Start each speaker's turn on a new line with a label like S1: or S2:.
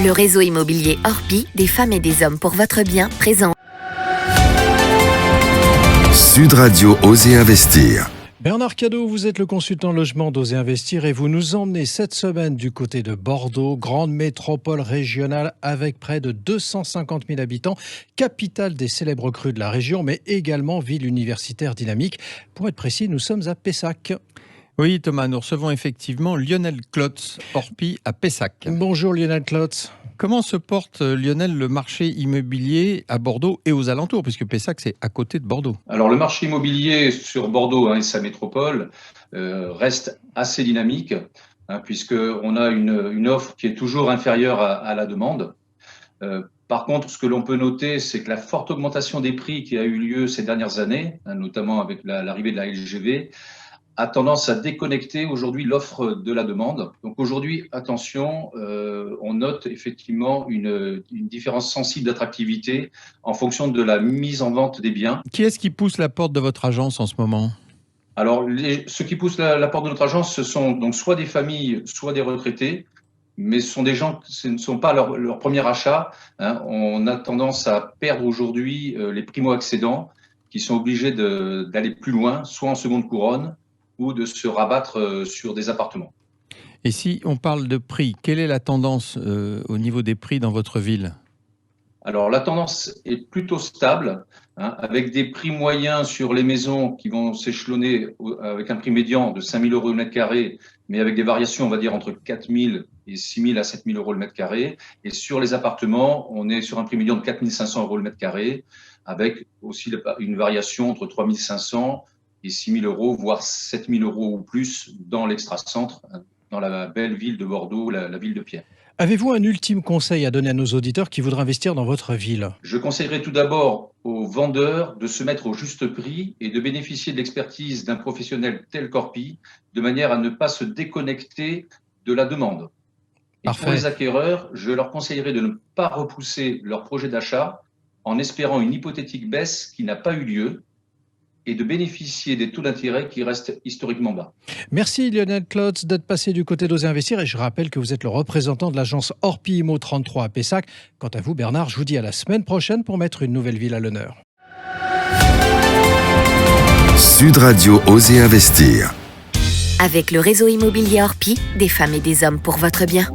S1: Le réseau immobilier Orpi, des femmes et des hommes pour votre bien, présent.
S2: Sud Radio Osez Investir.
S3: Bernard Cadot, vous êtes le consultant logement d'Osez Investir et vous nous emmenez cette semaine du côté de Bordeaux, grande métropole régionale avec près de 250 000 habitants, capitale des célèbres crus de la région, mais également ville universitaire dynamique. Pour être précis, nous sommes à Pessac.
S4: Oui Thomas, nous recevons effectivement Lionel Klotz, Orpi à Pessac.
S3: Bonjour Lionel Klotz.
S4: Comment se porte, Lionel, le marché immobilier à Bordeaux et aux alentours, puisque Pessac, c'est à côté de Bordeaux?
S5: Alors, le marché immobilier sur Bordeaux et sa métropole reste assez dynamique, puisqu'on a une offre qui est toujours inférieure à la demande. Par contre, ce que l'on peut noter, c'est que la forte augmentation des prix qui a eu lieu ces dernières années, notamment avec l'arrivée de la LGV, a tendance à déconnecter aujourd'hui l'offre de la demande. Donc aujourd'hui, attention, on note effectivement une différence sensible d'attractivité en fonction de la mise en vente des biens.
S4: Qui est-ce qui pousse la porte de votre agence en ce moment?
S5: Alors, ceux qui poussent la porte de notre agence, ce sont donc soit des familles, soit des retraités, mais ce sont des gens, ce ne sont pas leur premier achat. On a tendance à perdre aujourd'hui les primo-accédants qui sont obligés d'aller plus loin, soit en seconde couronne, ou de se rabattre sur des appartements.
S4: Et si on parle de prix, quelle est la tendance au niveau des prix dans votre ville?
S5: Alors, la tendance est plutôt stable, avec des prix moyens sur les maisons qui vont s'échelonner avec un prix médian de 5 000 € le mètre carré, mais avec des variations, on va dire, entre 4 000 et 6 000 à 7 000 € le mètre carré. Et sur les appartements, on est sur un prix médian de 4 500 € le mètre carré, avec aussi une variation entre 3 500 et 6 000 €, voire 7 000 € ou plus dans l'extra-centre, dans la belle ville de Bordeaux, la ville de Pierre.
S3: Avez-vous un ultime conseil à donner à nos auditeurs qui voudraient investir dans votre ville?
S5: Je conseillerais tout d'abord aux vendeurs de se mettre au juste prix et de bénéficier de l'expertise d'un professionnel tel qu'Orpi, de manière à ne pas se déconnecter de la demande. Et
S3: Parfait.
S5: pour les acquéreurs, je leur conseillerais de ne pas repousser leur projet d'achat en espérant une hypothétique baisse qui n'a pas eu lieu, et de bénéficier des taux d'intérêt qui restent historiquement bas.
S3: Merci Lionel Klotz d'être passé du côté d'Osez Investir et je rappelle que vous êtes le représentant de l'agence Orpi Immo 33 à Pessac. Quant à vous Bernard, je vous dis à la semaine prochaine pour mettre une nouvelle ville à l'honneur.
S2: Sud Radio Osez Investir.
S1: Avec le réseau immobilier Orpi, des femmes et des hommes pour votre bien.